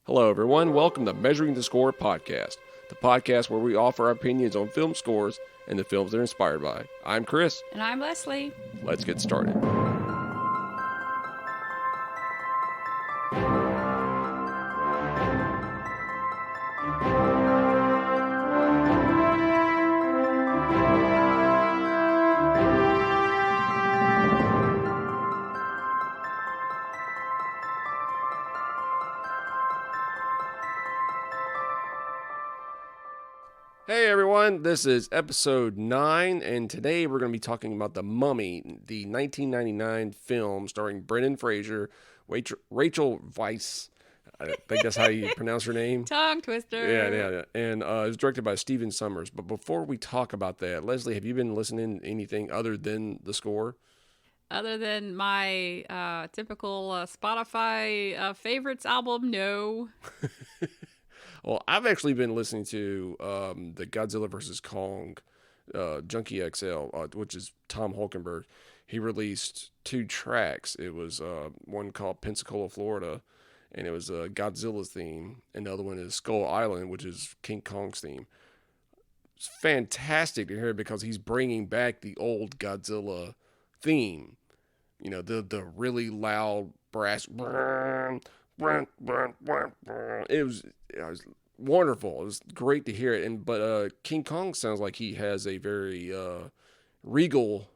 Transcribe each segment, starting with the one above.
Hello, everyone. Welcome to Measuring the Score podcast, the podcast where we offer our opinions on film scores and the films they're inspired by. I'm Chris. And I'm Leslie. Let's get started. Hey everyone, this is episode 9, and today we're going to be talking about The Mummy, the 1999 film starring Brendan Fraser, Rachel Weisz. I think that's how you pronounce her name. Tongue twister. Yeah. And it was directed by Steven Sommers. But before we talk about that, Leslie, have you been listening to anything other than the score? Other than my typical Spotify favorites album, no. Well, I've actually been listening to the Godzilla vs. Kong Junkie XL, which is Tom Hulkenberg. He released 2 tracks. It was one called Pensacola, Florida, and it was Godzilla's theme. And the other one is Skull Island, which is King Kong's theme. It's fantastic to hear because he's bringing back the old Godzilla theme. You know, the really loud brass. It was wonderful. It was great to hear it. But King Kong sounds like he has a very regal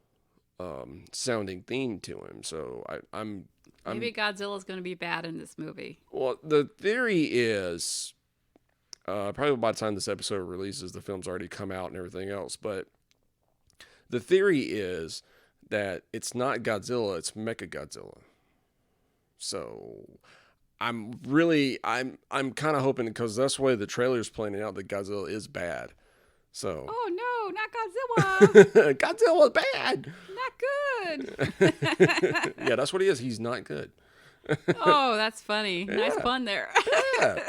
sounding theme to him. So I'm Maybe Godzilla's going to be bad in this movie. Well, the theory is probably by the time this episode releases, the film's already come out and everything else. But the theory is that it's not Godzilla, it's Mechagodzilla. So I'm kind of hoping, because that's the way the trailer's playing out, that Godzilla is bad. So. Oh no, not Godzilla! Godzilla's bad. Not good. Yeah, that's what he is. He's not good. Oh, that's funny. Yeah. Nice pun there. Yeah.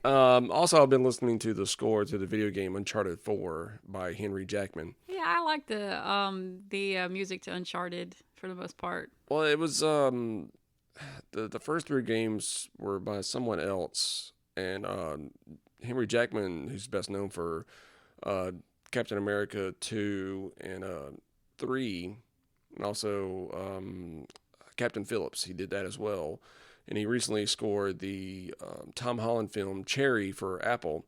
Also, I've been listening to the score to the video game Uncharted 4 by Henry Jackman. Yeah, I like the music to Uncharted for the most part. Well, it was the first 3 games were by someone else, and Henry Jackman, who's best known for Captain America 2 and 3, and also Captain Phillips. He did that as well. And he recently scored the Tom Holland film Cherry for Apple,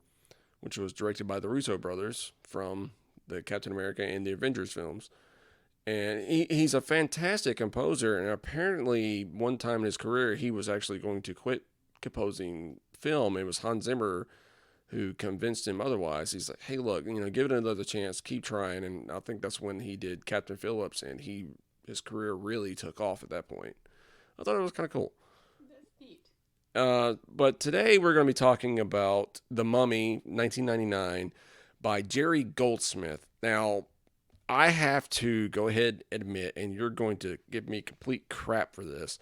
which was directed by the Russo brothers from the Captain America and the Avengers films. And he's a fantastic composer, and apparently one time in his career he was actually going to quit composing film. It was Hans Zimmer who convinced him otherwise. He's like, hey, look, give it another chance, keep trying. And I think that's when he did Captain Phillips, and his career really took off at that point. I thought it was kind of cool. But today we're going to be talking about The Mummy, 1999, by Jerry Goldsmith. Now, I have to go ahead and admit, and you're going to give me complete crap for this.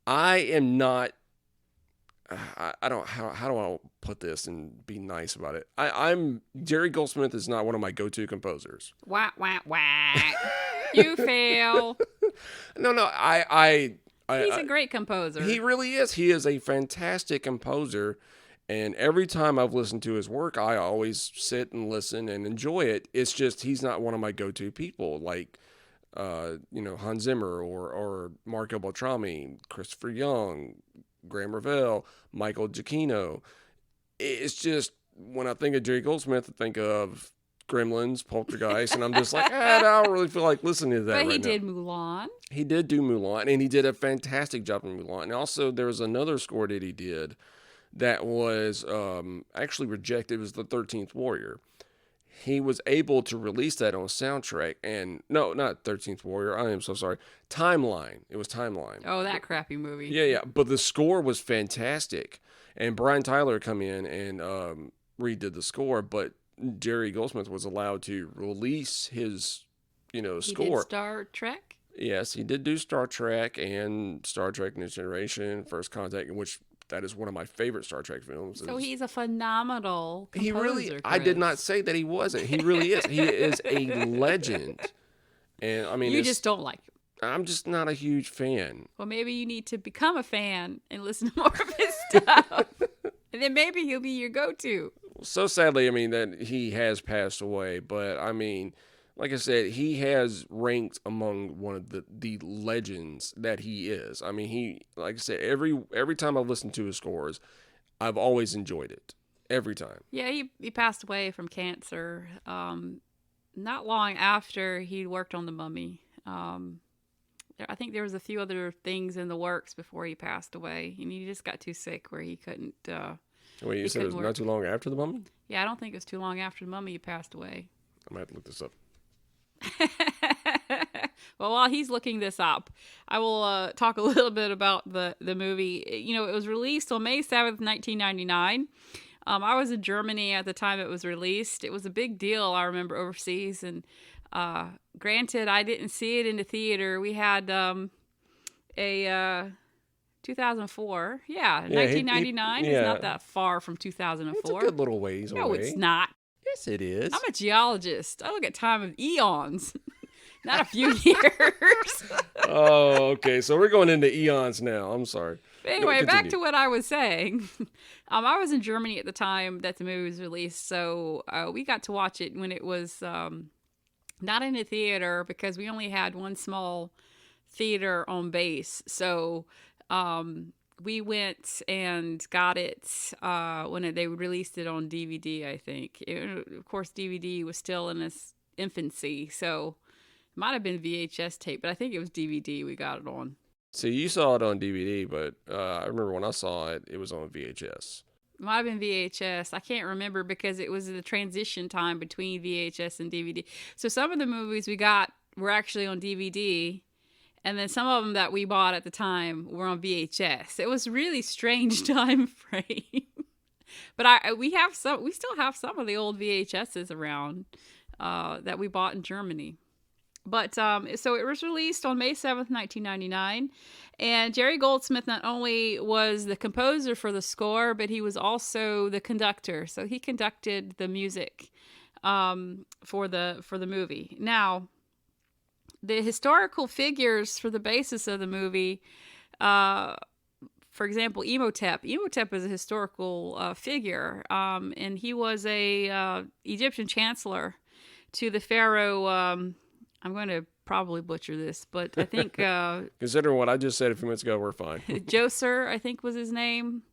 I am not. I don't. How do I put this and be nice about it? I'm Jerry Goldsmith is not one of my go-to composers. Wah wah wah! You fail. No. He's a great composer. He really is. He is a fantastic composer. And every time I've listened to his work, I always sit and listen and enjoy it. It's just he's not one of my go-to people, like Hans Zimmer or Marco Beltrami, Christopher Young, Graham Revell, Michael Giacchino. It's just when I think of Jerry Goldsmith, I think of Gremlins, Poltergeist, and I'm just like, I don't really feel like listening to that right now. But he did Mulan. He did do Mulan, and he did a fantastic job in Mulan. And also, there was another score that he did that was actually rejected. It was The 13th Warrior. He was able to release that on soundtrack. And no, not 13th Warrior. I am so sorry. Timeline. It was Timeline. Oh, that crappy movie. Yeah. But the score was fantastic. And Brian Tyler come in and redid the score. But Jerry Goldsmith was allowed to release his, score. He did Star Trek? Yes, he did do Star Trek and Star Trek Next Generation, First Contact, in which that is one of my favorite Star Trek films. So he's a phenomenal composer. He really, I did not say that he wasn't. He really is. He is a legend. And I mean, you just don't like him. I'm just not a huge fan. Well, maybe you need to become a fan and listen to more of his stuff. then maybe he'll be your go-to. So sadly, I mean, that he has passed away, but I mean, like I said, he has ranked among one of the legends that he is. I mean, he, like I said, every time I've listened to his scores, I've always enjoyed it. Every time. Yeah, he passed away from cancer. Not long after he worked on the Mummy. I think there was a few other things in the works before he passed away, and he just got too sick where he couldn't. Wait, you said it was not too long after the Mummy? Yeah, I don't think it was too long after the Mummy he passed away. I might have to look this up. Well, while he's looking this up, I will talk a little bit about the movie. You know, it was released on May 7th, 1999. I was in Germany at the time it was released. It was a big deal, I remember, overseas. And granted, I didn't see it in the theater. We had a 2004. Yeah, 1999 is not that far from 2004. It's a good little ways away. No, it's not. Yes, it is. I'm a geologist. I look at time of eons, not a few years. Oh, okay. So we're going into eons now. I'm sorry. But anyway, back to what I was saying. I was in Germany at the time that the movie was released, so we got to watch it when it was not in a theater because we only had one small theater on base. So we went and got it when they released it on DVD, I think. Of course, DVD was still in its infancy, so it might have been VHS tape, but I think it was DVD we got it on. See, you saw it on DVD, but I remember when I saw it, it was on VHS. It might have been VHS. I can't remember because it was the transition time between VHS and DVD. So some of the movies we got were actually on DVD, and then some of them that we bought at the time were on VHS. It was a really strange time frame. But we still have some of the old VHSs around that we bought in Germany. But so it was released on May 7th, 1999. And Jerry Goldsmith not only was the composer for the score, but he was also the conductor. So he conducted the music for the movie. Now, the historical figures for the basis of the movie, for example, Imhotep. Imhotep is a historical figure, and he was a Egyptian chancellor to the pharaoh. I'm going to probably butcher this, but I think... Considering what I just said a few minutes ago, we're fine. Djoser, I think was his name.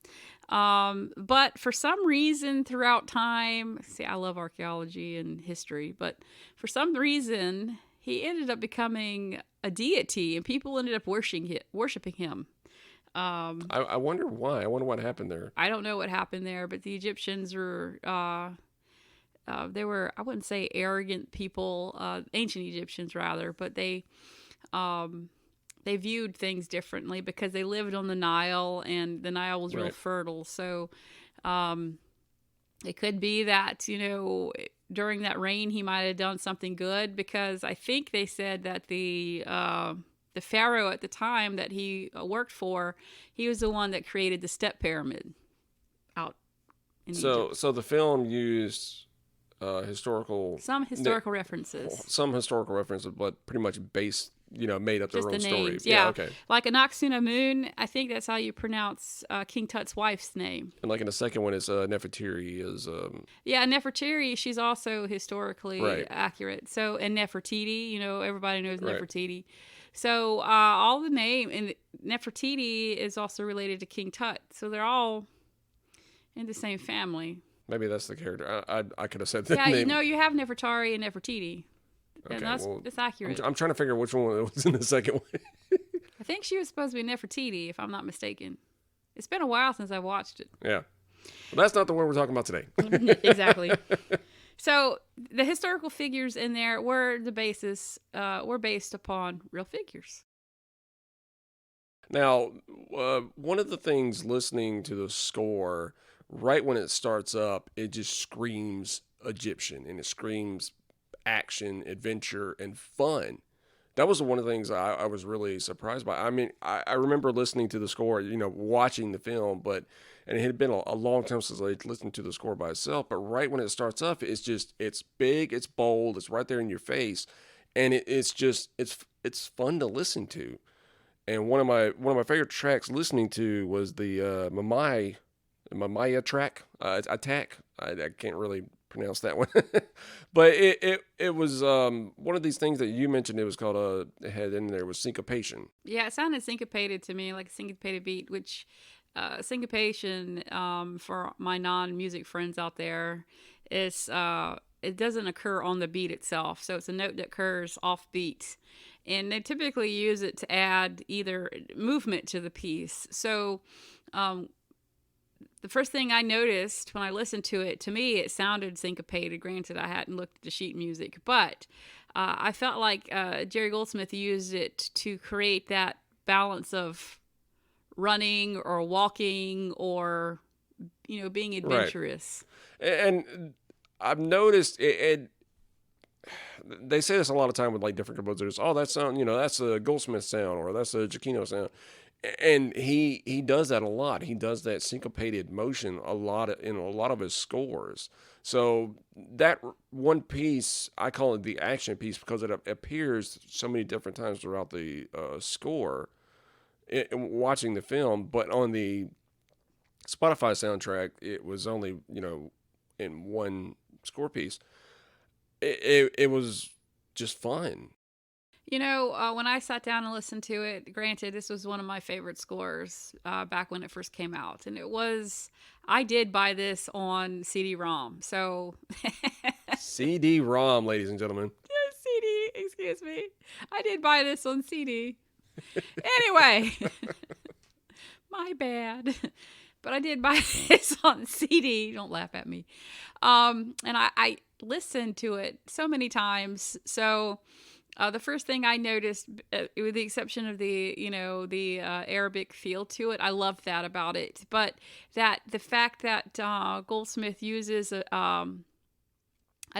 But for some reason throughout time... See, I love archaeology and history, but for some reason, he ended up becoming a deity, and people ended up worshiping him. I wonder why. I wonder what happened there. I don't know what happened there, but the Egyptians were... they were, I wouldn't say arrogant people, ancient Egyptians rather, but they viewed things differently because they lived on the Nile, and the Nile was real fertile. So it could be that, you know, during that reign he might have done something good, because I think they said that the pharaoh at the time that he worked for, he was the one that created the step pyramid out in Egypt. So the film used... some historical references, but pretty much made up just their own the story. Names, yeah. Okay. Like Anaxunamun, I think that's how you pronounce King Tut's wife's name. And like in the second one, it's Nefertiti is. Yeah, Nefertiti. She's also historically accurate. So, and Nefertiti, everybody knows Nefertiti. So all the name, and Nefertiti is also related to King Tut. So they're all in the same family. Maybe that's the character. I could have said that name. Yeah, you have Nefertari and Nefertiti. Okay, that's accurate. I'm trying to figure out which one was in the second one. I think she was supposed to be Nefertiti, if I'm not mistaken. It's been a while since I've watched it. Yeah. Well, that's not the one we're talking about today. Exactly. So the historical figures in there were based upon real figures. Now, one of the things listening to the score, right when it starts up, it just screams Egyptian, and it screams action, adventure, and fun. That was one of the things I was really surprised by. I mean, I remember listening to the score, watching the film, and it had been a long time since I listened to the score by itself. But right when it starts up, it's big, it's bold, it's right there in your face, and it's fun to listen to. And one of my favorite tracks listening to was the Mummy Maya track attack. I can't really pronounce that one, but it was one of these things that you mentioned. It was called it had in there was syncopation. Yeah, it sounded syncopated to me, like a syncopated beat, which syncopation, for my non-music friends out there, is it doesn't occur on the beat itself. So it's a note that occurs off beat. And they typically use it to add either movement to the piece. So the first thing I noticed when I listened to me, it sounded syncopated. Granted, I hadn't looked at the sheet music, but I felt like Jerry Goldsmith used it to create that balance of running or walking or, being Right. adventurous. And I've noticed it. They say this a lot of time with like different composers. Oh, that sound, that's a Goldsmith sound or that's a Giacchino sound. And he does that a lot. He does that syncopated motion a lot in a lot of his scores. So that one piece, I call it the action piece because it appears so many different times throughout the score watching the film. But on the Spotify soundtrack, it was only in one score piece. It was just fun. When I sat down and listened to it, granted, this was one of my favorite scores back when it first came out. And I did buy this on CD-ROM. So, CD-ROM, ladies and gentlemen. CD, excuse me. I did buy this on CD. Anyway, my bad. But I did buy this on CD. Don't laugh at me. And I listened to it so many times. So the first thing I noticed, with the exception of the Arabic feel to it, I loved that about it. But the fact that Goldsmith uses a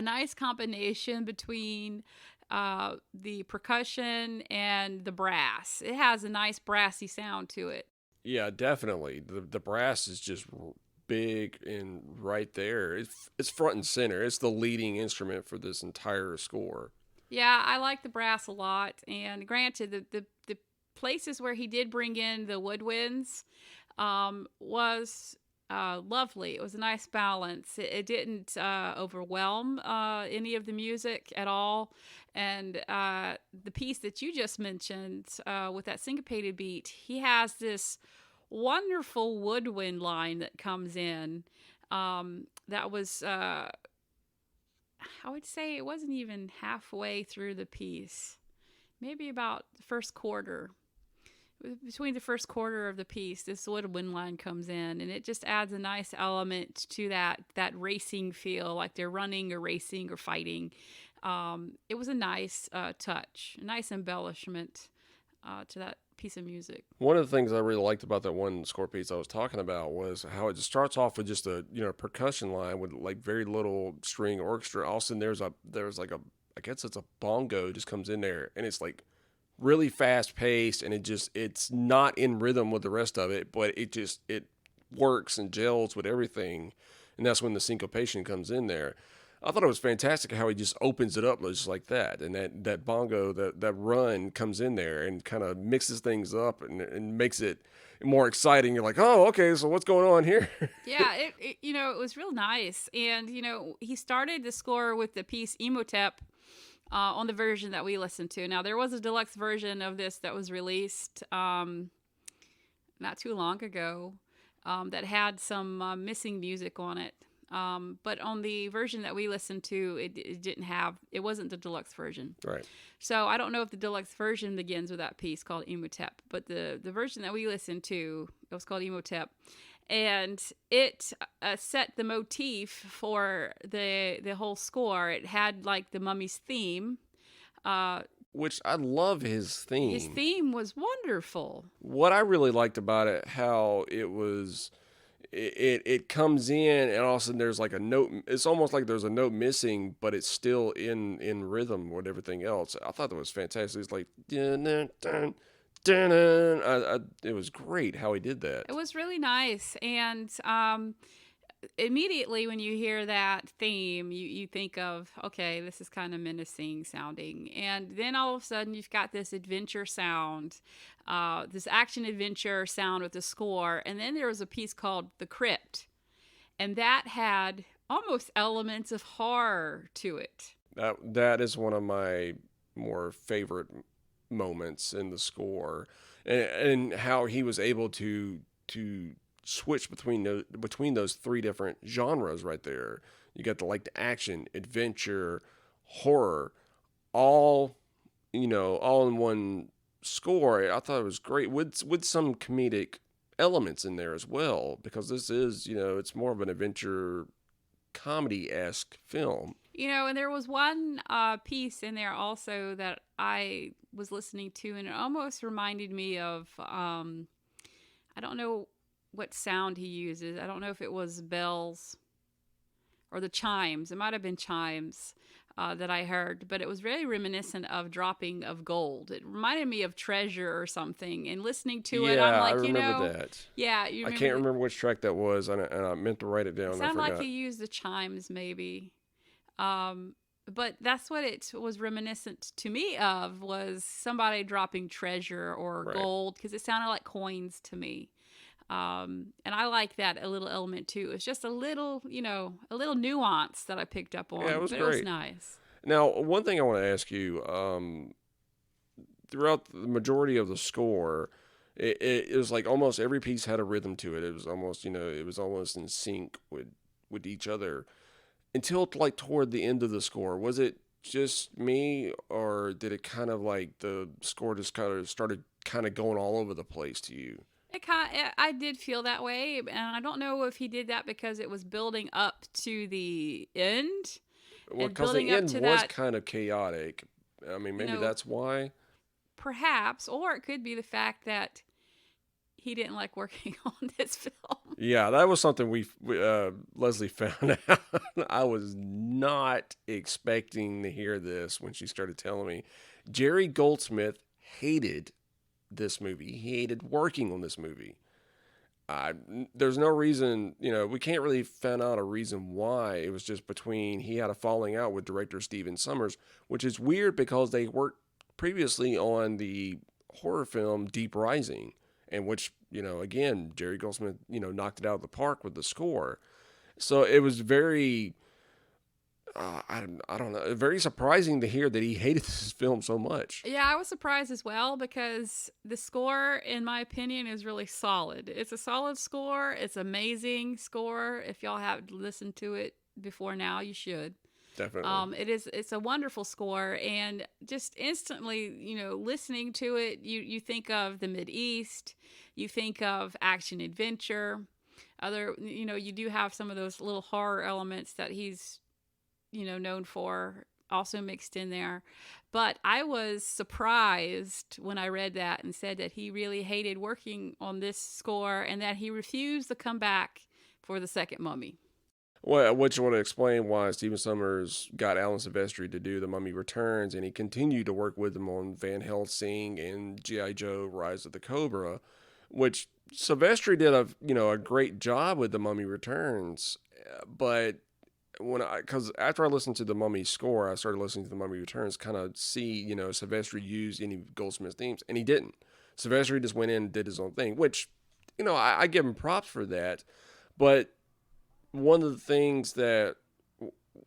nice combination between the percussion and the brass. It has a nice brassy sound to it. Yeah, definitely. The brass is just big and right there. It's front and center. It's the leading instrument for this entire score. Yeah, I like the brass a lot. And granted, the places where he did bring in the woodwinds was lovely. It was a nice balance. It didn't overwhelm any of the music at all. And the piece that you just mentioned with that syncopated beat, he has this wonderful woodwind line that comes in. That was, I would say it wasn't even halfway through the piece, maybe about the first quarter. Between the first quarter of the piece, this woodwind line comes in, and it just adds a nice element to that racing feel, like they're running or racing or fighting. It was a nice touch, a nice embellishment to that piece of music. One of the things I really liked about that one score piece I was talking about was how it just starts off with just a percussion line with like very little string orchestra. All of a sudden there's like I guess it's a bongo just comes in there, and it's like really fast paced, and it's not in rhythm with the rest of it, but it works and gels with everything, and that's when the syncopation comes in there. I thought it was fantastic how he just opens it up just like that, and that bongo, that run comes in there and kind of mixes things up and makes it more exciting. You're like, oh, okay, so what's going on here? Yeah, it was real nice, and he started the score with the piece Imhotep. On the version that we listened to. Now, there was a deluxe version of this that was released not too long ago that had some missing music on it. But on the version that we listened to, it wasn't the deluxe version. Right. So I don't know if the deluxe version begins with that piece called Imhotep, but the version that we listened to, it was called Imhotep. And it set the motif for the whole score. It had like the Mummies theme. Which I love his theme. His theme was wonderful. What I really liked about it, how it was, it comes in and all of a sudden there's like a note. It's almost like there's a note missing, but it's still in rhythm with everything else. I thought that was fantastic. It's like dun, dun, dun. It was great how he did that. It was really nice, and immediately when you hear that theme, you think of, okay, this is kind of menacing sounding. And then all of a sudden, you've got this adventure sound, this action adventure sound with the score. And then there was a piece called The Crypt, and that had almost elements of horror to it. That is one of my more favorite moments in the score, and how he was able to switch between those three different genres right there. You got the action, adventure, horror, all all in one score. I thought it was great with some comedic elements in there as well, because this is it's more of an adventure comedy esque film. And there was one piece in there also that I was listening to, and it almost reminded me of, I don't know what sound he uses. I don't know if it was bells or the chimes. It might have been chimes that I heard, but it was very reminiscent of Dropping of Gold. It reminded me of Treasure or something. And listening to it, I'm Yeah, I like, remember that. yeah, you I remember. can't remember which track that was, and I meant to write it down. It And I sounded like forgot. he used the chimes, maybe. But that's what it was reminiscent to me of, was somebody dropping treasure or Right. gold, because it sounded like coins to me. And I like that a little element too. It's just a little nuance that I picked up Yeah, it on, was but it was great. nice. Now, one thing I want to ask you, throughout the majority of the score, it was like almost every piece had a rhythm to it. It was almost, it was almost in sync with each other until like toward the end of the score. Was it just me, or did it kind of like the score just kind of started kind of going all over the place to you? I did feel that way, and I don't know if he did that because it was building up to the end Well, and because building the up end to was that, kind of chaotic. I mean, you maybe know, that's why. perhaps, or it could be the fact that he didn't like working on this film. Yeah, that was something Leslie found out. I was not expecting to hear this when she started telling me. Jerry Goldsmith hated this movie. He hated working on this movie. I There's no reason, we can't really find out a reason why. It was just between he had a falling out with director Steven Summers, which is weird because they worked previously on the horror film Deep Rising, and which, again, Jerry Goldsmith, knocked it out of the park with the score. So it was very, I don't know, very surprising to hear that he hated this film so much. Yeah, I was surprised as well, because the score, in my opinion, is really solid. It's a solid score. It's amazing score. If y'all haven't listened to it before now, you should. Definitely. It's a wonderful score, and just instantly, listening to it, you think of the Mid East, you think of action adventure. You do have some of those little horror elements that he's known for, also mixed in there. But I was surprised when I read that and said that he really hated working on this score and that he refused to come back for the second Mummy. Well, which would explain why Stephen Summers got Alan Silvestri to do The Mummy Returns, and he continued to work with him on Van Helsing and G.I. Joe: Rise of the Cobra, which Silvestri did a great job with The Mummy Returns, but because after I listened to the Mummy score, I started listening to the Mummy Returns, kind of see Silvestri use any of Goldsmith's themes, and he didn't. Silvestri just went in and did his own thing, which I give him props for that. But one of the things that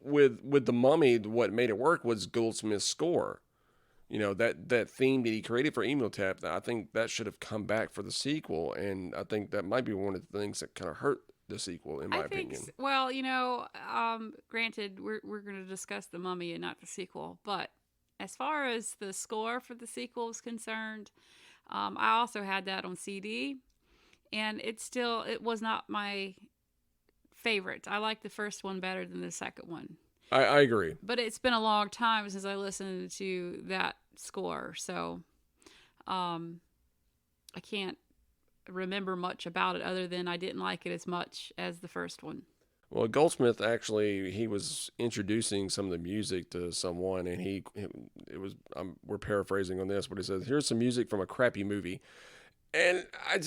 with the Mummy, what made it work was Goldsmith's score. That theme that he created for Emotep. I think that should have come back for the sequel, and I think that might be one of the things that kind of hurt the sequel, in my opinion. Well, granted, we're going to discuss the Mummy and not the sequel, but as far as the score for the sequel is concerned, I also had that on CD, and it was not my favorite. I like the first one better than the second one. I agree. But it's been a long time since I listened to that score, so I can't remember much about it other than I didn't like it as much as the first one. Well, Goldsmith actually, he was introducing some of the music to someone, and it was, we're paraphrasing on this, but he says, "Here's some music from a crappy movie," and I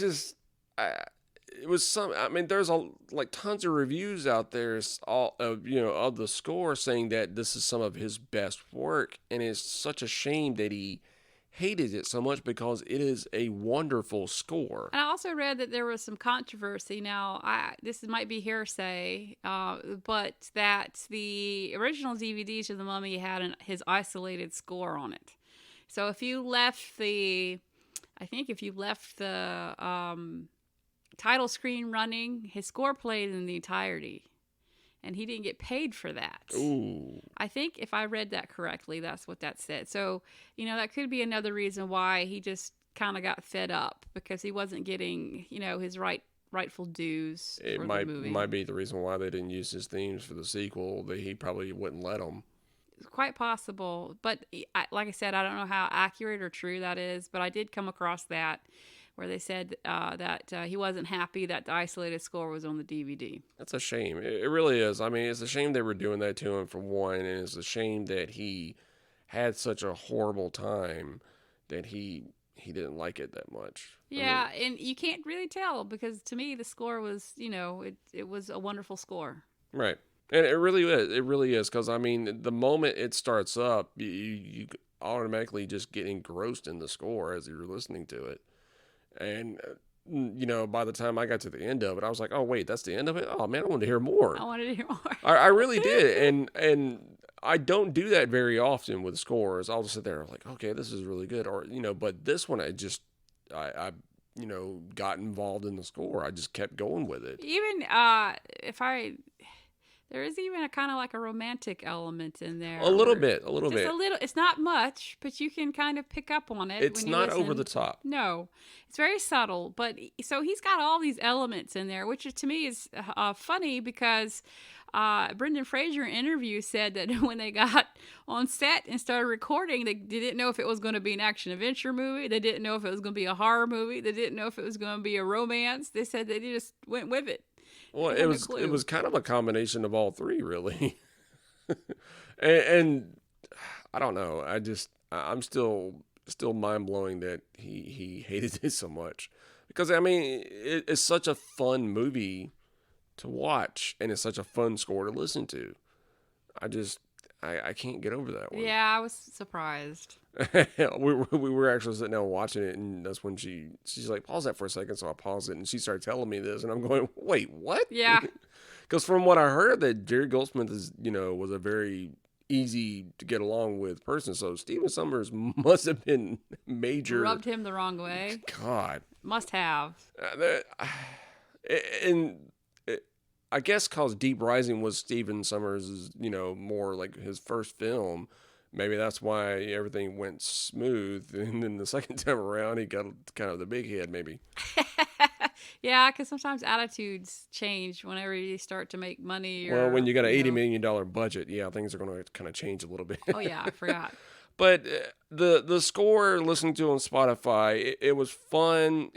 it was some. I mean, there's like tons of reviews out there, all of of the score saying that this is some of his best work, and it's such a shame that he hated it so much because it is a wonderful score. And I also read that there was some controversy. Now, this might be hearsay, but that the original DVDs of the Mummy had his isolated score on it. So if you left the, I think if you left the title screen running, his score played in the entirety, and he didn't get paid for that. Ooh. I think if I read that correctly, that's what that said. So, that could be another reason why he just kind of got fed up, because he wasn't getting, his rightful dues It for might the movie. might be the reason why they didn't use his themes for the sequel. That he probably wouldn't let them. It's quite possible, but like I said, I don't know how accurate or true that is, but I did come across that where they said that he wasn't happy that the isolated score was on the DVD. That's a shame. It really is. I mean, it's a shame they were doing that to him for one, and it's a shame that he had such a horrible time that he didn't like it that much. Yeah, and you can't really tell, because to me the score was, it was a wonderful score. Right. And it really is. It really is, because I mean, the moment it starts up, you automatically just get engrossed in the score as you're listening to it. And by the time I got to the end of it, I was like, "Oh wait, that's the end of it." Oh man, I wanted to hear more. I wanted to hear more. I really did, and I don't do that very often with scores. I'll just sit there like, "Okay, this is really good," or but this one I got involved in the score. I just kept going with it. Even there is even a kind of like a romantic element in there. A little bit. Just a little. It's not much, but you can kind of pick up on it. It's when you not listen. over the top. No, it's very subtle. But so he's got all these elements in there, which to me is funny, because Brendan Fraser in an interview said that when they got on set and started recording, they didn't know if it was going to be an action adventure movie. They didn't know if it was going to be a horror movie. They didn't know if it was going to be a romance. They said they just went with it. Well, it was kind of a combination of all three, really. and I don't know. I'm still mind blowing that he hated it so much, because I mean it's such a fun movie to watch, and it's such a fun score to listen to. I can't get over that one. Yeah, I was surprised. we were actually sitting down watching it, and that's when she's like, "Pause that for a second." So I paused it, and she started telling me this, and I'm going, "Wait, what?" Yeah. Because from what I heard, that Jerry Goldsmith was a very easy to get along with person. So Stephen Summers must have been major. Rubbed him the wrong way. God. Must have. And I guess because Deep Rising was Stephen Summers' more like his first film. Maybe that's why everything went smooth, and then the second time around, he got kind of the big head, maybe. Yeah, because sometimes attitudes change whenever you start to make money. Well, when you got an $80 million budget, yeah, things are going to kind of change a little bit. Oh yeah, I forgot. But the score, listening to on Spotify, it was fun.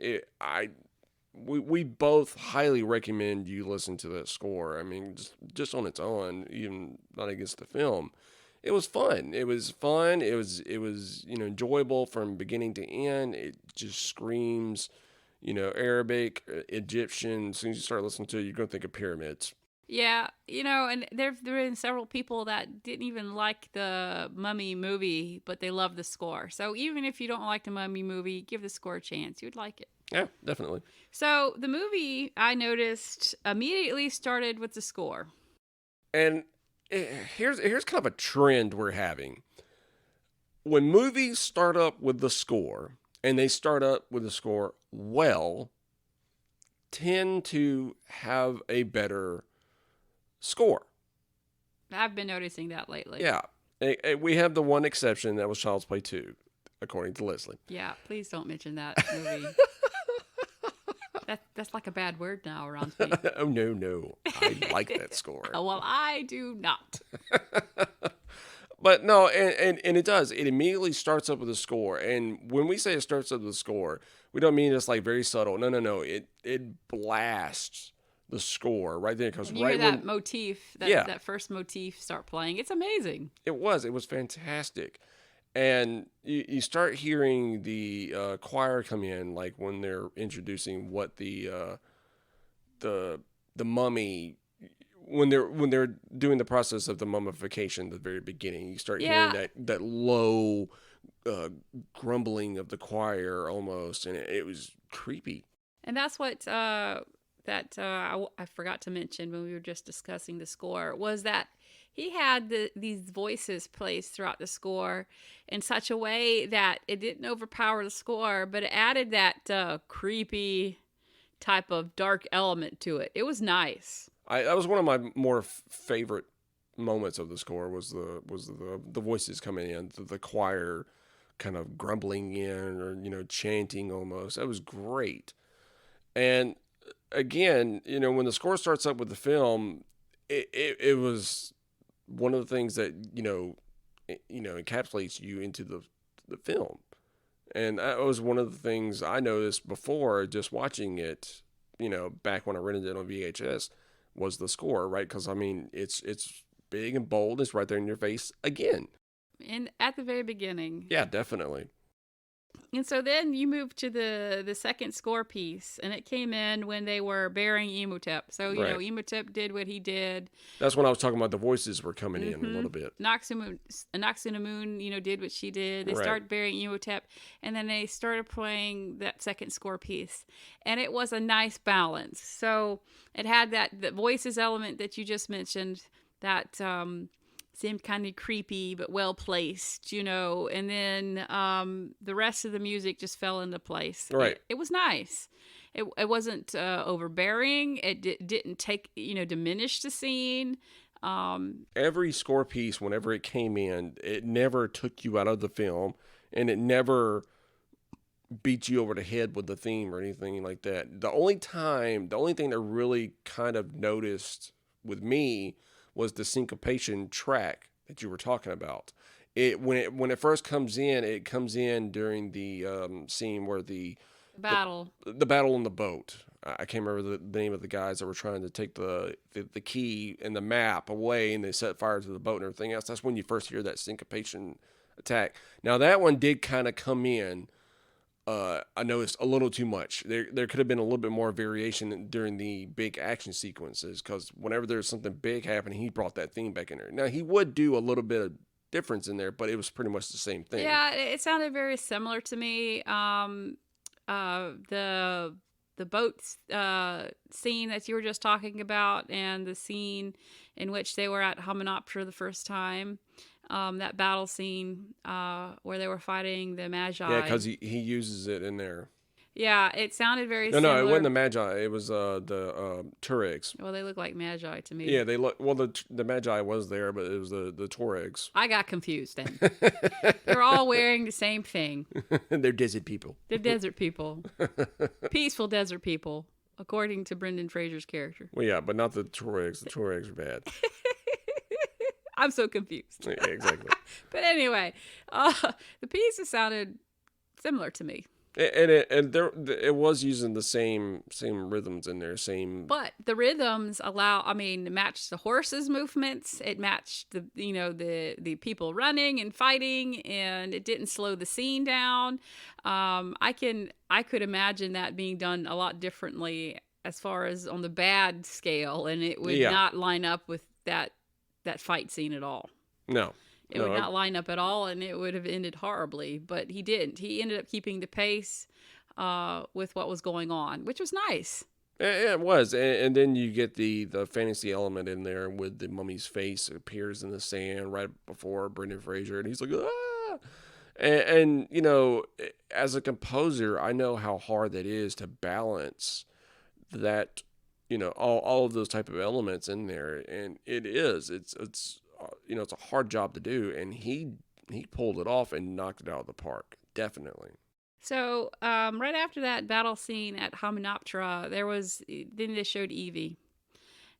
We both highly recommend you listen to that score. I mean, just on its own, even not against the film. It was fun. It was enjoyable from beginning to end. It just screams, Arabic, Egyptian. As soon as you start listening to it, you're going to think of pyramids. Yeah, and there've been several people that didn't even like the Mummy movie, but they love the score. So even if you don't like the Mummy movie, give the score a chance. You'd like it. Yeah, definitely. So the movie, I noticed, immediately started with the score. And here's kind of a trend we're having. When movies start up with the score, and they start up with the score well, tend to have a better score. I've been noticing that lately. Yeah. We have the one exception, that was Child's Play 2, according to Leslie. Yeah, please don't mention that movie. That's like a bad word now around me. Oh, no. I like that score. Well, I do not. But no, and it does. It immediately starts up with a score. And when we say it starts up with a score, we don't mean it's like very subtle. No. It blasts the score right there. Because you right hear when that motif, that first motif start playing, it's amazing. It was fantastic. And you start hearing the choir come in, like when they're introducing what the the mummy when they're doing the process of the mummification at the very beginning. You start hearing Yeah. that low grumbling of the choir almost, and it was creepy. And that's what I forgot to mention when we were just discussing the score was that he had these voices placed throughout the score in such a way that it didn't overpower the score, but it added that creepy type of dark element to it. It was nice. That was one of my more favorite moments of the score was the voices coming in, the choir kind of grumbling in or chanting almost. That was great. And again, when the score starts up with the film, it was one of the things that encapsulates you into the film. And that was one of the things I noticed before just watching it, back when I rented it on VHS, was the score, right? Because I mean, it's big and bold. It's right there in your face again. And at the very beginning. Yeah, definitely. And so then you move to the second score piece, and it came in when they were burying Imhotep. So, Right. Imhotep did what he did. That's when I was talking about the voices were coming in a little bit. Noxunamun, did what she did. They Right. started burying Imhotep, and then they started playing that second score piece. And it was a nice balance. So it had the voices element that you just mentioned, that seemed kind of creepy but well placed, and then the rest of the music just fell into place. Right. It was nice. It wasn't overbearing. It didn't diminish the scene. Every score piece, whenever it came in, it never took you out of the film, and it never beat you over the head with the theme or anything like that. The only thing that really kind of noticed with me was the syncopation track that you were talking about. When it first comes in, it comes in during the scene where the battle on the boat. I can't remember the name of the guys that were trying to take the key and the map away, and they set fire to the boat and everything else. That's when you first hear that syncopation attack. Now that one did kind of come in. I noticed a little too much. There could have been a little bit more variation during the big action sequences, because whenever there's something big happening, he brought that theme back in there. Now he would do a little bit of difference in there, but it was pretty much the same thing. Yeah, it sounded very similar to me. The boat scene that you were just talking about, and the scene in which they were at Hamunaptra the first time. That battle scene where they were fighting the Magi. Yeah, because he uses it in there. Yeah, it sounded very similar. No, it wasn't the Magi. It was the Tuaregs. Well, they look like Magi to me. Yeah, they look. Well, the Magi was there, but it was the Tuaregs. I got confused then. They're all wearing the same thing. They're desert people. They're desert people. Peaceful desert people, according to Brendan Fraser's character. Well, yeah, but not the Tuaregs. The Tuaregs are bad. I'm so confused. Yeah, exactly. But anyway, the pieces sounded similar to me. And it was using the same rhythms in there, But the rhythms matched the horses' movements. It matched the people running and fighting, and it didn't slow the scene down. I could imagine that being done a lot differently as far as on the bad scale, and it would not line up with that fight scene at all. No. It would not line up at all, and it would have ended horribly. But he didn't. He ended up keeping the pace with what was going on, which was nice. Yeah, it was. And then you get the fantasy element in there with the mummy's face appears in the sand right before Brendan Fraser, and he's like, ah! And as a composer, I know how hard that is to balance that, all of those type of elements in there. And it is. It's a hard job to do, and he pulled it off and knocked it out of the park. Definitely. So right after that battle scene at Hamunaptra, then they showed Evie,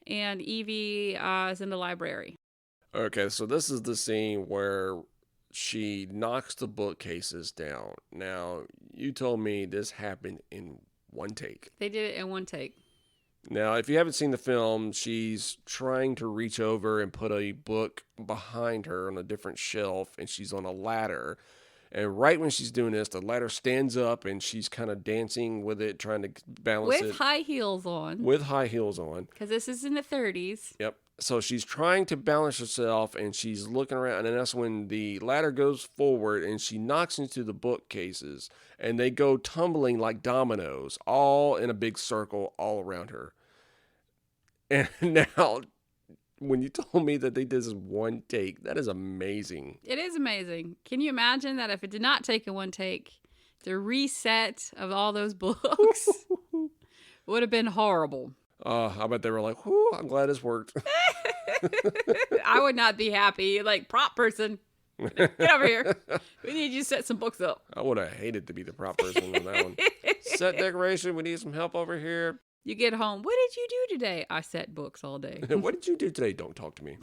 and Evie is in the library. Okay, so this is the scene where she knocks the bookcases down. Now, you told me this happened in one take. They did it in one take. Now, if you haven't seen the film, she's trying to reach over and put a book behind her on a different shelf, and she's on a ladder. And right when she's doing this, the ladder stands up and she's kind of dancing with it, trying to balance With it high heels on. with high heels on. Because this is in the 30s. Yep. So she's trying to balance herself and she's looking around. And that's when the ladder goes forward and she knocks into the bookcases and they go tumbling like dominoes, all in a big circle all around her. And now, when you told me that they did this one take, that is amazing. It is amazing. Can you imagine that if it did not take a one take, the reset of all those books would have been horrible. I bet they were like, whew, I'm glad this worked. I would not be happy. Like, prop person, get over here. We need you to set some books up. I would have hated to be the prop person on that one. Set decoration, we need some help over here. You get home, what did you do today? I set books all day. What did you do today? Don't talk to me.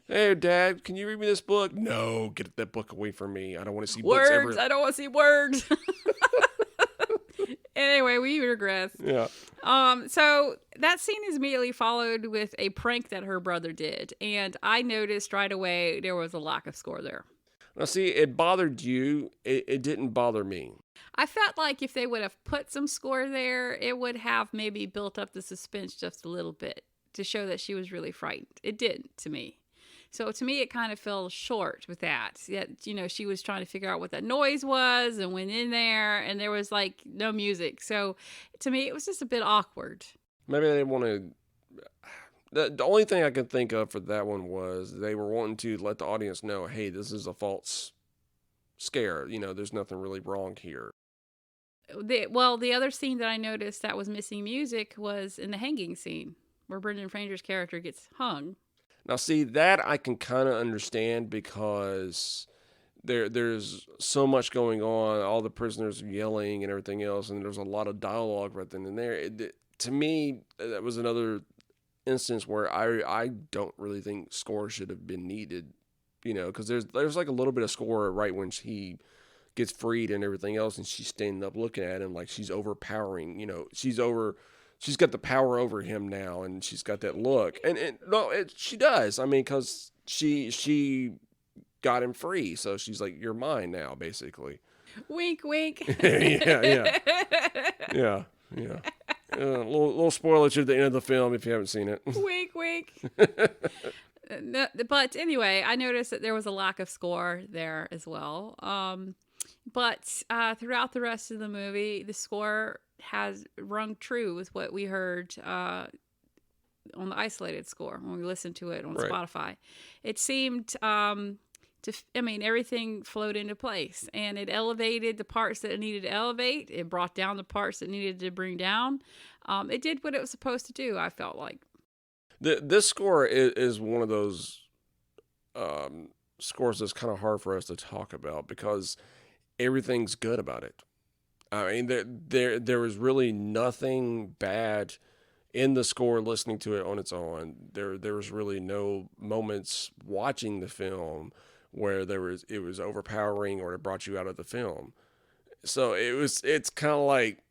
Hey, Dad, can you read me this book? No, get that book away from me. I don't want to see books ever. Words, I don't want to see words. Anyway, we regress. Yeah. So that scene is immediately followed with a prank that her brother did. And I noticed right away there was a lack of score there. Now, see, it bothered you. It didn't bother me. I felt like if they would have put some score there, it would have maybe built up the suspense just a little bit to show that she was really frightened. It didn't to me. So to me, it kind of fell short with that. Yet, she was trying to figure out what that noise was and went in there and there was like no music. So to me, it was just a bit awkward. Maybe they didn't want to. The only thing I can think of for that one was they were wanting to let the audience know, hey, this is a false scare. There's nothing really wrong here. The other scene that I noticed that was missing music was in the hanging scene where Brendan Fraser's character gets hung. Now, see, that I can kind of understand because there's so much going on. All the prisoners are yelling and everything else, and there's a lot of dialogue right then and there. To me, that was another instance where I don't really think score should have been needed, because there's like a little bit of score right when he gets freed and everything else, and she's standing up looking at him like she's overpowering. She's got the power over him now, and she's got that look. And she does. I mean, because she got him free, so she's like, "You're mine now," basically. Wink, wink. Yeah. Little spoilers at the end of the film if you haven't seen it. Wink, wink. But anyway, I noticed that there was a lack of score there as well. But throughout the rest of the movie, the score has rung true with what we heard on the isolated score when we listened to it on Right. Spotify. It seemed everything flowed into place, and it elevated the parts that it needed to elevate. It brought down the parts that needed to bring down. It did what it was supposed to do, I felt like. This score is one of those scores that's kind of hard for us to talk about because everything's good about it. I mean, there was really nothing bad in the score listening to it on its own. There was really no moments watching the film where it was overpowering or it brought you out of the film. So it's kind of like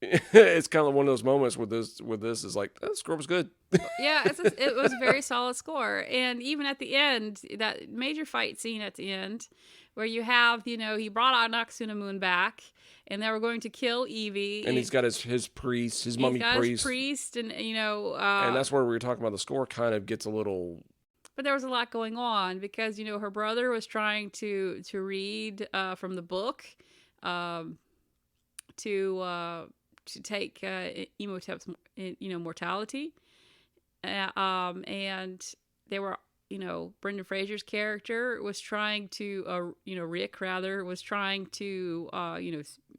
it's kind of one of those moments where this is like, the score was good. Yeah, it was a very solid score. And even at the end, that major fight scene at the end, where you have, he brought Anck-su-namun back, and they were going to kill Evie. And he's got his priest, his mummy priest. His priest, and and that's where we were talking about the score kind of gets a little. But there was a lot going on because her brother was trying to read from the book, to take Imhotep's mortality, and they were. Brendan Fraser's character was trying to, Rick rather, was trying to,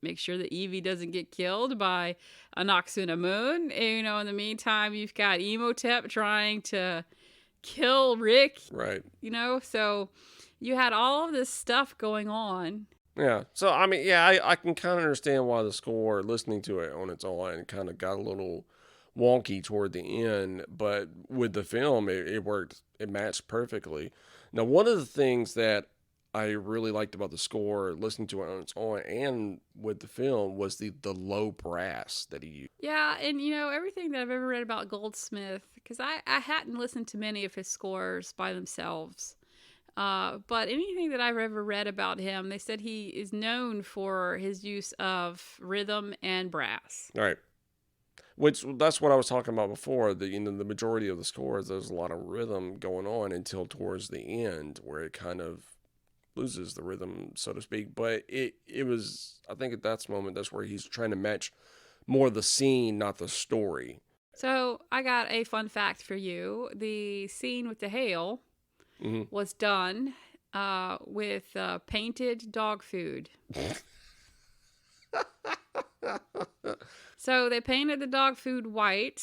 make sure that Evie doesn't get killed by Anck-su-namun. And, in the meantime, you've got Imhotep trying to kill Rick. Right. So you had all of this stuff going on. Yeah. So, I mean, yeah, I can kind of understand why the score, listening to it on its own, kind of got a little wonky toward the end, but with the film it worked. It matched perfectly. Now, one of the things that I really liked about the score, listening to it on its own and with the film, was the low brass that he used. Yeah, and everything that I've ever read about Goldsmith, because I hadn't listened to many of his scores by themselves, But anything that I've ever read about him, they said he is known for his use of rhythm and brass. Right. Which that's what I was talking about before. The majority of the scores, there's a lot of rhythm going on until towards the end, where it kind of loses the rhythm, so to speak. But it was, I think at that moment, that's where he's trying to match more the scene, not the story. So I got a fun fact for you. The scene with the hail was done with painted dog food. So they painted the dog food white,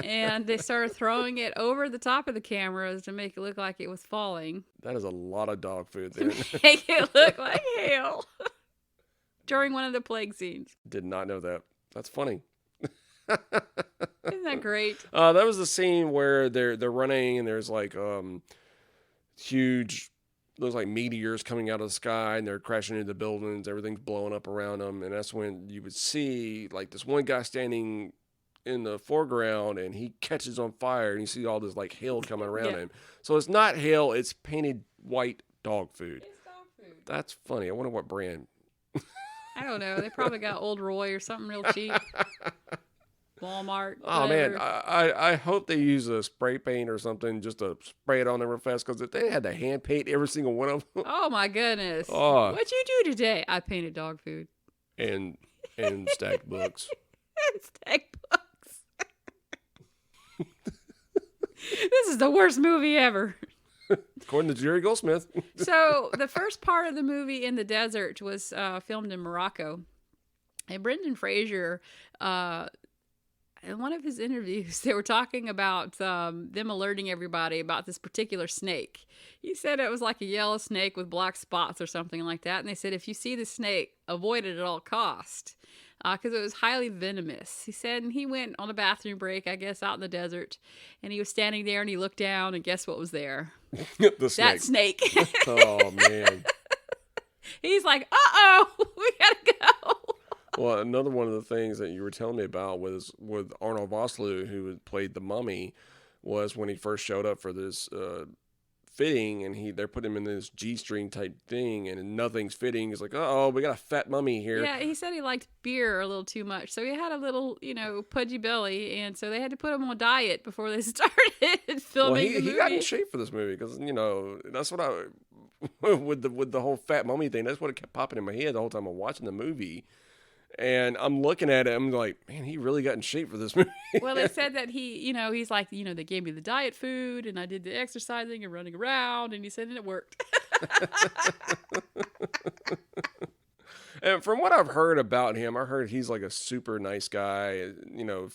and they started throwing it over the top of the cameras to make it look like it was falling. That is a lot of dog food there. Make it look like hail during one of the plague scenes. Did not know that. That's funny. Isn't that great? That was the scene where they're running and there's like huge, looks like meteors coming out of the sky, and they're crashing into the buildings. Everything's blowing up around them, and that's when you would see like this one guy standing in the foreground, and he catches on fire, and you see all this like hail coming around him. So it's not hail; it's painted white dog food. It's dog food. That's funny. I wonder what brand. I don't know. They probably got Old Roy or something real cheap. Walmart. Oh man, whatever. I hope they use a spray paint or something just to spray it on there real fast, because if they had to hand paint every single one of them, Oh my goodness. Oh. What'd you do today? I painted dog food. and stacked books. Stack books. This is the worst movie ever. According to Jerry Goldsmith. So the first part of the movie in the desert was filmed in Morocco. And Brendan Fraser, in one of his interviews, they were talking about them alerting everybody about this particular snake. He said it was like a yellow snake with black spots or something like that. And they said, if you see the snake, avoid it at all cost, because it was highly venomous. He said, and he went on a bathroom break, I guess, out in the desert. And he was standing there and he looked down, and guess what was there? The snake. That snake. Oh, man. He's like, uh-oh, we gotta go. Well, another one of the things that you were telling me about was with Arnold Vosloo, who had played the Mummy, was when he first showed up for this fitting, and they're putting him in this G-string type thing, and nothing's fitting. He's like, oh, we got a fat mummy here. Yeah, he said he liked beer a little too much, so he had a little, pudgy belly, and so they had to put him on a diet before they started filming the movie. He got in shape for this movie, because that's what with the whole fat mummy thing. That's what kept popping in my head the whole time I'm watching the movie. And I'm looking at it, I'm like, man, he really got in shape for this movie. Well, they said that he's like, they gave me the diet food, and I did the exercising and running around, and he said it worked. And from what I've heard about him, I heard he's like a super nice guy,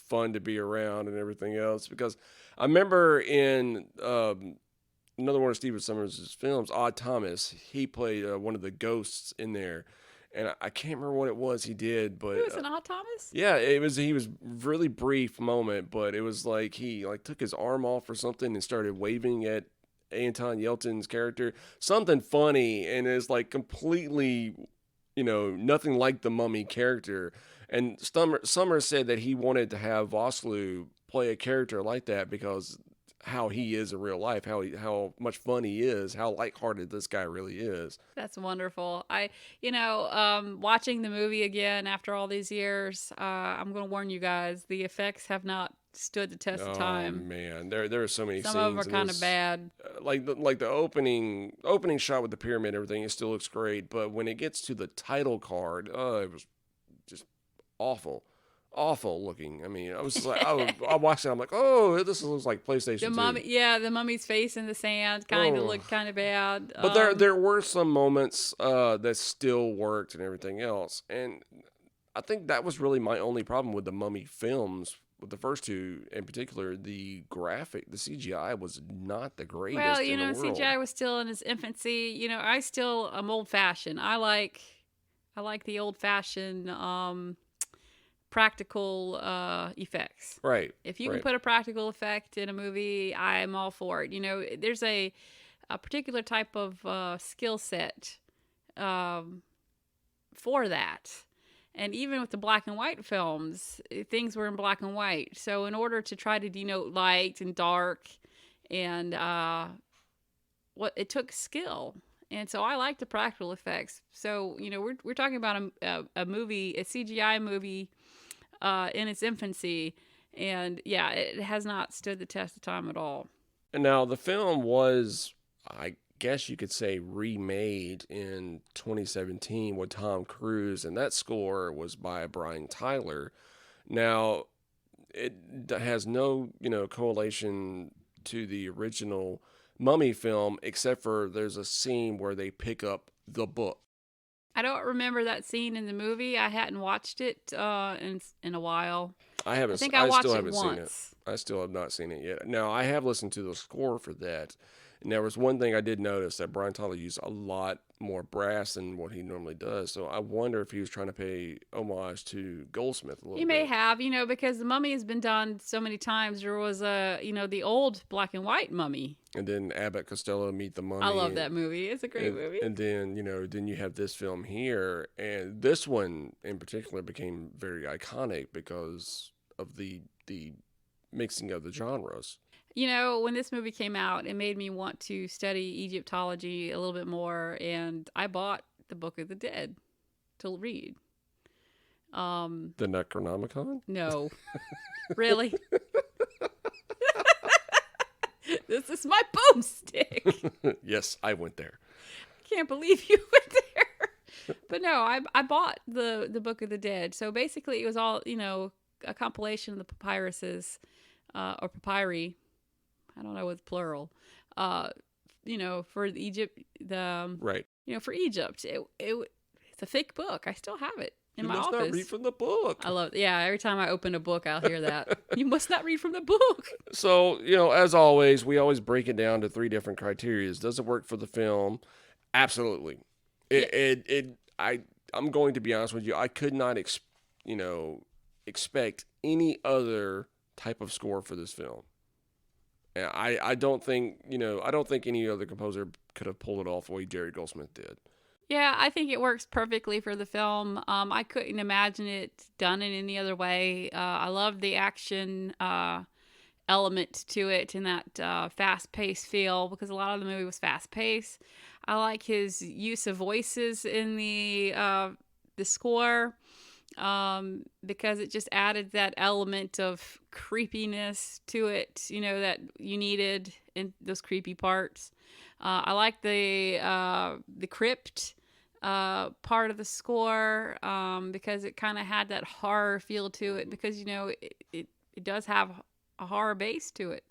fun to be around and everything else. Because I remember in another one of Stephen Sommers' films, Odd Thomas, he played one of the ghosts in there. And I can't remember what it was he did, but He was an Odd Thomas? yeah, he was really brief moment, but it was like he took his arm off or something and started waving at Anton Yelchin's character, something funny, and it's like completely, nothing like the Mummy character. And Summer said that he wanted to have Vosloo play a character like that because how he is in real life, how much fun he is, how lighthearted this guy really is. That's wonderful. Watching the movie again after all these years, I'm going to warn you guys, the effects have not stood the test of time. Oh man, there are so many Some scenes. of them are kind of bad. Like the opening shot with the pyramid and everything, it still looks great, but when it gets to the title card, it was just awful looking. I mean, I was like, I watched it. I'm like, oh, this looks like PlayStation 2. The mummy's face in the sand kind of looked kind of bad. But there were some moments that still worked and everything else. And I think that was really my only problem with the Mummy films. With the first two in particular, the CGI was not the greatest in the world. CGI was still in its infancy. I still am old fashioned. I like the old fashioned practical effects. Right. If you can put a practical effect in a movie, I'm all for it. There's a particular type of skill set for that. And even with the black and white films, things were in black and white. So in order to try to denote light and dark and what it took skill. And so I like the practical effects. So, you know, we're talking about a movie, a CGI movie in its infancy. And yeah, it has not stood the test of time at all. And now the film was, I guess you could say, remade in 2017 with Tom Cruise, and that score was by Brian Tyler. Now, it has no, correlation to the original Mummy film, except for there's a scene where they pick up the book. I don't remember that scene in the movie. I hadn't watched it in a while. I think I watched still it haven't seen it. once. I still have not seen it yet. Now, I have listened to the score for that. And there was one thing I did notice that Brian Tyler used a lot more brass than what he normally does. So I wonder if he was trying to pay homage to Goldsmith a little bit. He may have, because the Mummy has been done so many times. There was the old black and white Mummy. And then Abbott Costello Meet the Mummy. I love that movie. It's a great movie. And then, then you have this film here. And this one in particular became very iconic because of the mixing of the genres. When this movie came out, it made me want to study Egyptology a little bit more, and I bought the Book of the Dead to read. The Necronomicon? No. Really? This is my boomstick. Yes, I went there. I can't believe you went there. But no, I bought the Book of the Dead. So basically it was all, a compilation of the papyruses, or papyri. I don't know what's plural. For Egypt, right. For Egypt, it's a thick book. I still have it in my office. You must not read from the book. I love it. Yeah, every time I open a book, I'll hear that. You must not read from the book. So, as always, we always break it down to 3 different criteria. Does it work for the film? Absolutely. I'm going to be honest with you. I could not, expect any other type of score for this film. And I don't think any other composer could have pulled it off the way Jerry Goldsmith did. Yeah, I think it works perfectly for the film. I couldn't imagine it done in any other way. I love the action element to it and that fast-paced feel, because a lot of the movie was fast-paced. I like his use of voices in the score, because it just added that element of creepiness to it, that you needed in those creepy parts. I like the crypt part of the score, because it kind of had that horror feel to it, because it does have a horror base to it.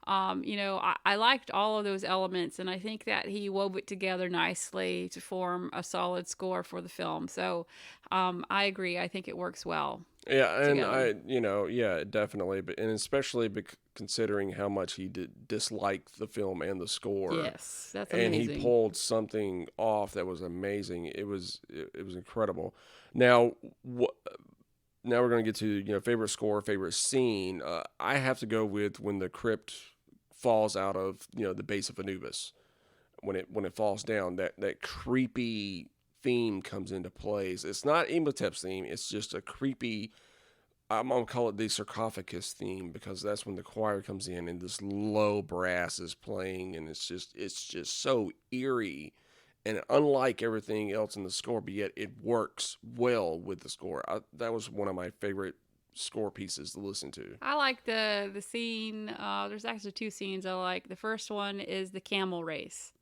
I liked all of those elements, and I think that he wove it together nicely to form a solid score for the film. So I agree. I think it works well. Yeah, and together. definitely, and especially considering how much he disliked the film and the score. Yes, that's amazing. And he pulled something off that was amazing. It was incredible. Now, now we're going to get to favorite score, favorite scene. I have to go with when the crypt falls out of the base of Anubis. When it falls down, that creepy theme comes into place. It's not Imhotep's theme. It's just a creepy. I'm gonna call it the sarcophagus theme, because that's when the choir comes in and this low brass is playing, and it's just so eerie. And unlike everything else in the score, but yet it works well with the score. That was one of my favorite score pieces to listen to. I like the scene. There's actually 2 scenes I like. The first one is the camel race,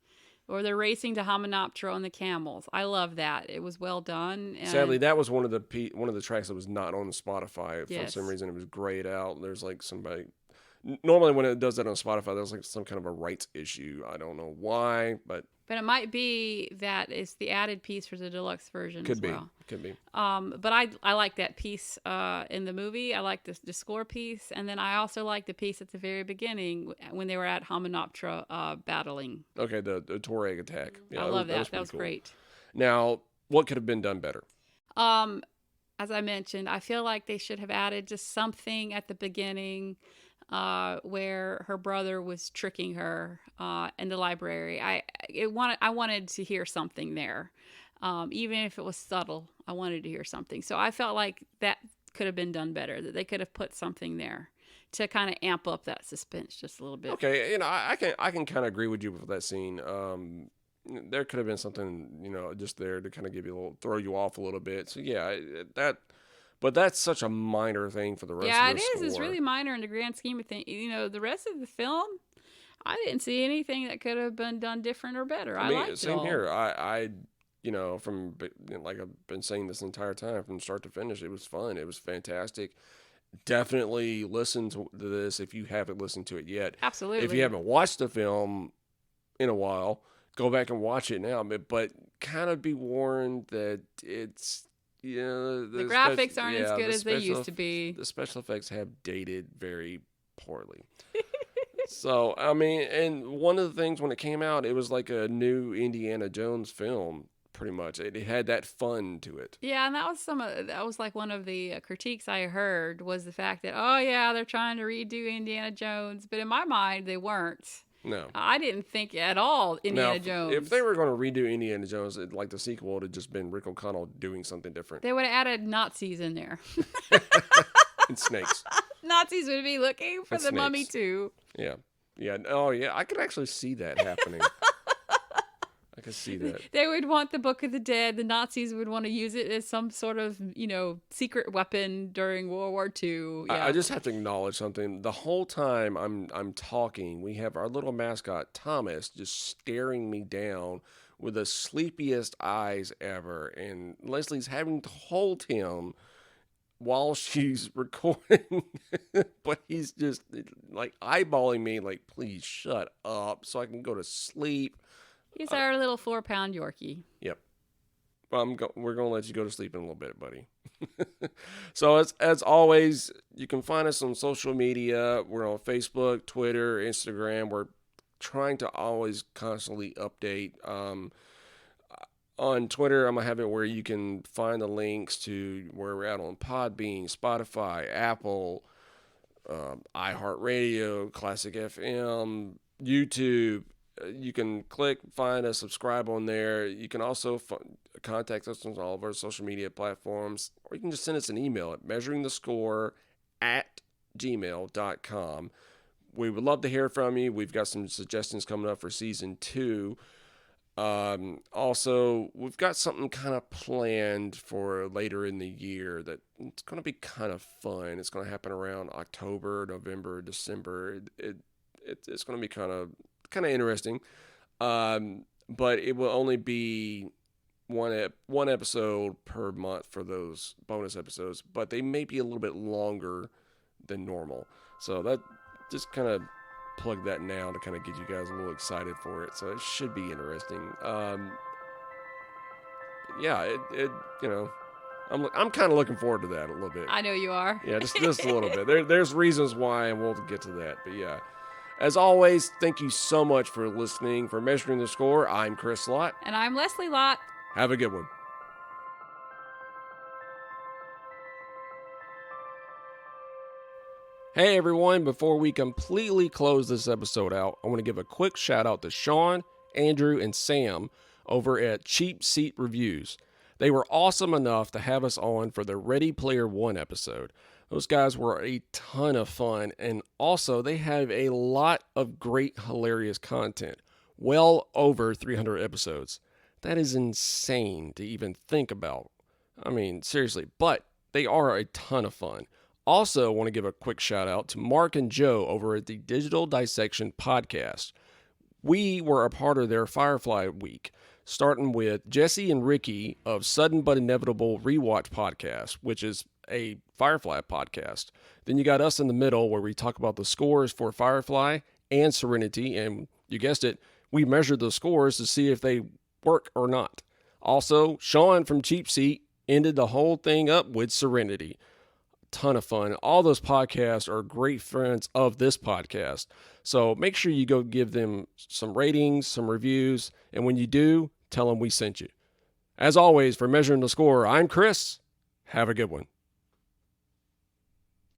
or they're racing to Hamunaptra on the camels. I love that. It was well done. And sadly, that was one of the tracks that was not on Spotify. Yes. For some reason, it was grayed out. There's like somebody. Normally, when it does that on Spotify, there's like some kind of a rights issue. I don't know why, but it might be that it's the added piece for the deluxe version as well. Could be. But I like that piece in the movie. I like the score piece, and then I also like the piece at the very beginning when they were at Hamunaptra battling. Okay, the Tuareg attack. Yeah, I love that. That was cool. great. Now, what could have been done better? As I mentioned, I feel like they should have added just something at the beginning where her brother was tricking her in the library. I wanted to hear something there, even if it was subtle. I wanted to hear something. So I felt like that could have been done better. That they could have put something there, to kind of amp up that suspense just a little bit. Okay, I can kind of agree with you with that scene. There could have been something, just there to kind of throw you off a little bit. So yeah, but that's such a minor thing for the rest of the Yeah, it score. is. It's really minor in the grand scheme of things. The rest of the film, I didn't see anything that could have been done different or better. I liked it same all. here. From like I've been saying this entire time, from start to finish, it was fun. It was fantastic. Definitely listen to this if you haven't listened to it yet. Absolutely. If you haven't watched the film in a while, go back and watch it now. But kind of be warned that it's the graphics aren't as good as they used to be. The special effects have dated very poorly. So, and one of the things when it came out, it was like a new Indiana Jones film, pretty much. It had that fun to it. Yeah, and that was like one of the critiques I heard was the fact that, oh yeah, they're trying to redo Indiana Jones, but in my mind, they weren't. No. I didn't think at all Indiana Jones. If they were going to redo Indiana Jones, like the sequel would have just been Rick O'Connell doing something different. They would have added Nazis in there. And snakes. Nazis would be looking for the Mummy too. Yeah. Yeah. Oh, yeah. I could actually see that happening. I could see that. They would want the Book of the Dead. The Nazis would want to use it as some sort of, secret weapon during World War II. Yeah. I just have to acknowledge something. The whole time I'm talking, we have our little mascot, Thomas, just staring me down with the sleepiest eyes ever. And Leslie's having to hold him while she's recording, but he's just like eyeballing me like, please shut up so I can go to sleep. He's our little 4-pound Yorkie. Yep. Well, we're going to let you go to sleep in a little bit, buddy. So as always, you can find us on social media. We're on Facebook, Twitter, Instagram. We're trying to always constantly update. On Twitter, I'm going to have it where you can find the links to where we're at on Podbean, Spotify, Apple, iHeartRadio, Classic FM, YouTube. You can click, find us, subscribe on there. You can also contact us on all of our social media platforms, or you can just send us an email at measuringthescore@gmail.com. We would love to hear from you. We've got some suggestions coming up for season 2. Also, we've got something kind of planned for later in the year that it's going to be kind of fun. It's going to happen around October, November, December. It's going to be kind of interesting. But it will only be one episode per month for those bonus episodes, but they may be a little bit longer than normal. So that just kind of plug that now to kind of get you guys a little excited for it. So it should be interesting. I'm kind of looking forward to that a little bit. I know you are. Yeah, just a little bit. There's reasons why, and we'll get to that. But yeah, as always, thank you so much for listening. For Measuring the Score, I'm Chris Lott. And I'm Leslie Lott. Have a good one. Hey everyone, before we completely close this episode out, I want to give a quick shout out to Sean, Andrew, and Sam over at Cheapseat Reviews. They were awesome enough to have us on for the Ready Player One episode. Those guys were a ton of fun, and also they have a lot of great, hilarious content. Well over 300 episodes. That is insane to even think about. I mean, seriously, but they are a ton of fun. Also, want to give a quick shout out to Mark and Joe over at the Digital Dissection podcast. We were a part of their Firefly week, starting with Jesse and Ricky of Sudden But Inevitable Rewatch podcast, which is a Firefly podcast. Then you got us in the middle where we talk about the scores for Firefly and Serenity, and you guessed it, we measured the scores to see if they work or not. Also, Sean from Cheapseat ended the whole thing up with Serenity. Ton of fun. All those podcasts are great friends of this podcast. So make sure you go give them some ratings, some reviews, and when you do, tell them we sent you. As always, for Measuring the Score, I'm Chris. Have a good one.